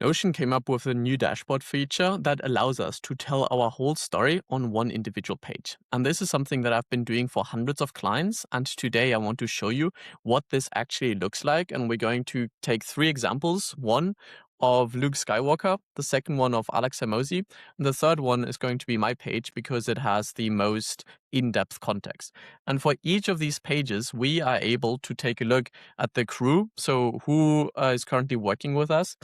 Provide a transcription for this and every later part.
Notion came up with a new dashboard feature that allows us to tell our whole story on one individual page. And this is something that I've been doing for hundreds of clients. And today I want to show you what this actually looks like. And we're going to take three examples. One of Luke Skywalker, the second one of Alex Hermosi, and the third one is going to be my page because it has the most in-depth context. And for each of these pages, we are able to take a look at the crew. So who is currently working with us,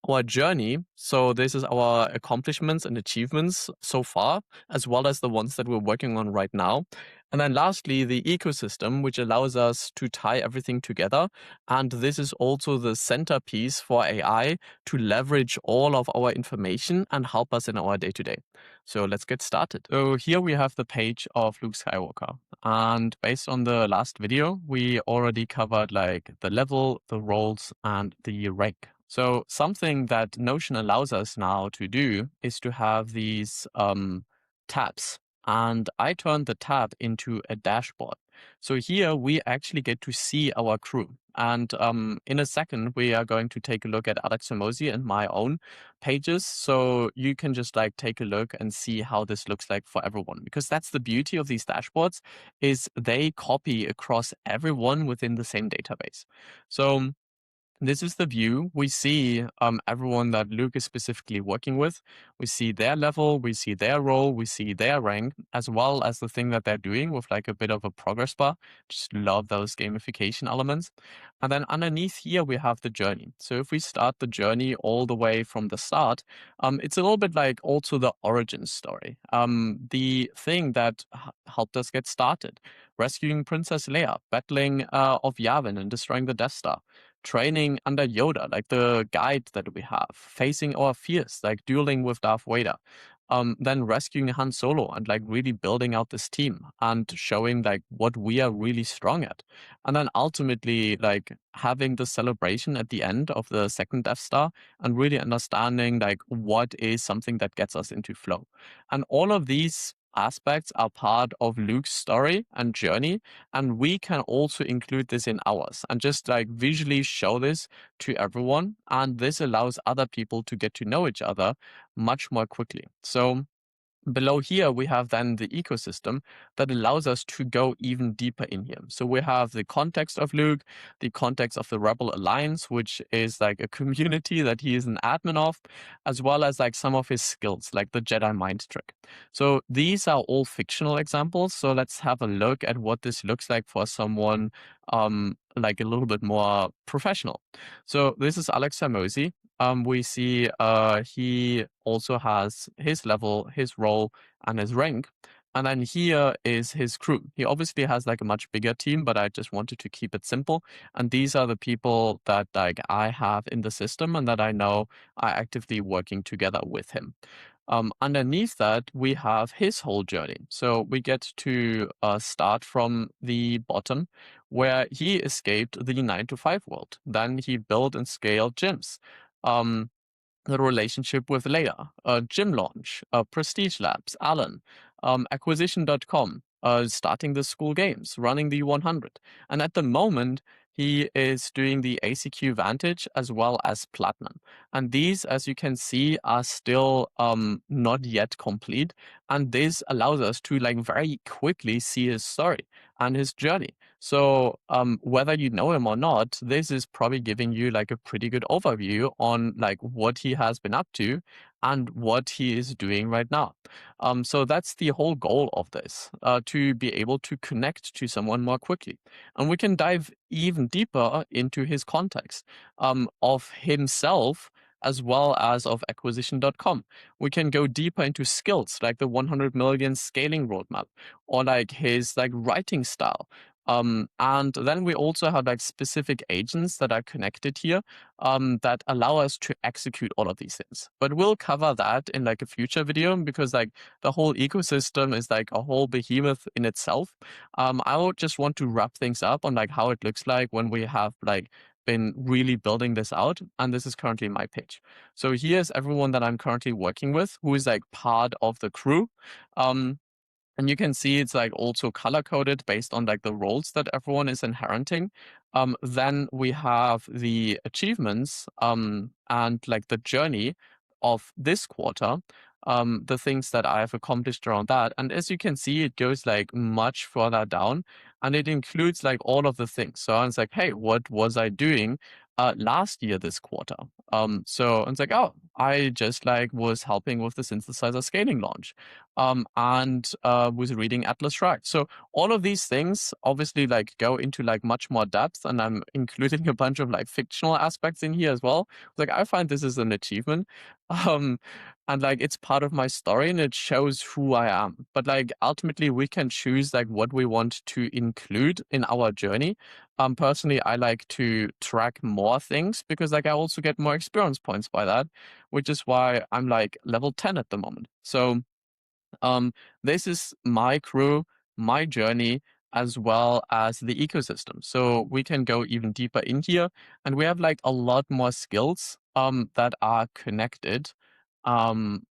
our journey. So this is our accomplishments and achievements so far, as well as the ones that we're working on right now. And then lastly, the ecosystem, which allows us to tie everything together. And this is also the centerpiece for AI to leverage all of our information and help us in our day to day. So let's get started. So here we have the page of Luke Skywalker. And based on the last video, we already covered like the level, the roles, and the rank. So something that Notion allows us now to do is to have these tabs. And I turned the tab into a dashboard. So here we actually get to see our crew. And in a second, we are going to take a look at Alex Hermosi and my own pages. So you can just like take a look and see how this looks like for everyone. Because that's the beauty of these dashboards is they copy across everyone within the same database. So this is the view. We see everyone that Luke is specifically working with. We see their level, we see their role, we see their rank, as well as the thing that they're doing with like a bit of a progress bar. Just love those gamification elements. And then underneath here, we have the journey. So if we start the journey all the way from the start, it's a little bit like also the origin story. The thing that helped us get started, rescuing Princess Leia, battling of Yavin and destroying the Death Star, training under Yoda, like the guide that we have, facing our fears, like dueling with Darth Vader, then rescuing Han Solo and like really building out this team and showing like what we are really strong at. And then ultimately like having the celebration at the end of the second Death Star and really understanding like what is something that gets us into flow. And all of these aspects are part of Luke's story and journey, and we can also include this in ours and just like visually show this to everyone. And this allows other people to get to know each other much more quickly. So below here, we have then the ecosystem that allows us to go even deeper in here. So we have the context of Luke, the context of the Rebel Alliance, which is like a community that he is an admin of, as well as like some of his skills, like the Jedi mind trick. So these are all fictional examples. So let's have a look at what this looks like for someone like a little bit more professional. So this is Alex Hermosi. We see he also has his level, his role, and his rank. And then here is his crew. He obviously has like a much bigger team, but I just wanted to keep it simple. And these are the people that like I have in the system and that I know are actively working together with him. Underneath that, we have his whole journey. So we get to start from the bottom where he escaped the 9 to 5 world. Then he built and scaled gyms. Um, the relationship with Leia, Gym Launch, Prestige Labs, Alan, Acquisition.com, starting the school games, running the 100. And at the moment, he is doing the ACQ Vantage as well as Platinum. And these, as you can see, are still not yet complete. And this allows us to like very quickly see his story and his journey. So whether you know him or not, this is probably giving you like a pretty good overview on like what he has been up to and what he is doing right now. So that's the whole goal of this, to be able to connect to someone more quickly. And we can dive even deeper into his context of himself as well as of acquisition.com. We can go deeper into skills like the 100 million scaling roadmap or like his like writing style. And then we also have like specific agents that are connected here that allow us to execute all of these things. But we'll cover that in like a future video because like the whole ecosystem is like a whole behemoth in itself. I would just want to wrap things up on like how it looks like when we have like been really building this out. And this is currently my page. So here's everyone that I'm currently working with who is like part of the crew. Um, And you can see it's like also color coded based on like the roles that everyone is inheriting. Then we have the achievements and like the journey of this quarter, the things that I have accomplished around that. And as you can see, it goes like much further down and it includes like all of the things. So it's like, hey, what was I doing last year this quarter? So it's like, oh, I just like was helping with the synthesizer scaling launch and was reading Atlas Shrugged. So all of these things obviously like go into like much more depth, and I'm including a bunch of like fictional aspects in here as well. Like I find this is an achievement, um, and like it's part of my story and it shows who I am. But like ultimately, we can choose like what we want to include in our journey. Personally, I like to track more things because like I also get more experience points by that, which is why I'm like level 10 at the moment. So um, this is my crew, my journey, as well as the ecosystem. So we can go even deeper in here, and we have like a lot more skills that are connected. Um,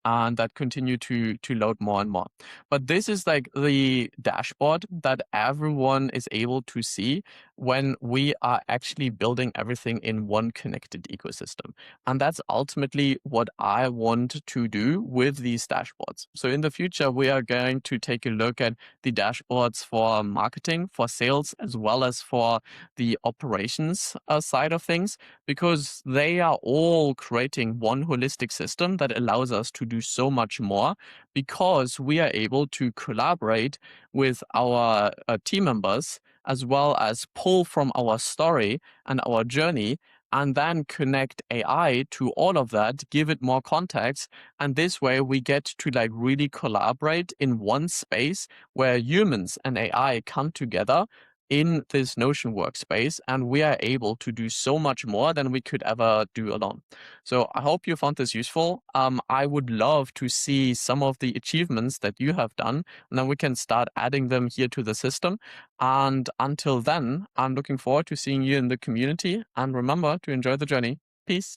and that continue to load more and more. But this is like the dashboard that everyone is able to see when we are actually building everything in one connected ecosystem. And that's ultimately what I want to do with these dashboards. So in the future, we are going to take a look at the dashboards for marketing, for sales, as well as for the operations side of things, because they are all creating one holistic system that allows us to do so much more because we are able to collaborate with our team members as well as pull from our story and our journey and then connect AI to all of that, give it more context. And this way we get to like really collaborate in one space where humans and AI come together in this Notion workspace, and we are able to do so much more than we could ever do alone. So I hope you found this useful. I would love to see some of the achievements that you have done, and then we can start adding them here to the system. And until then, I'm looking forward to seeing you in the community. And remember to enjoy the journey. Peace.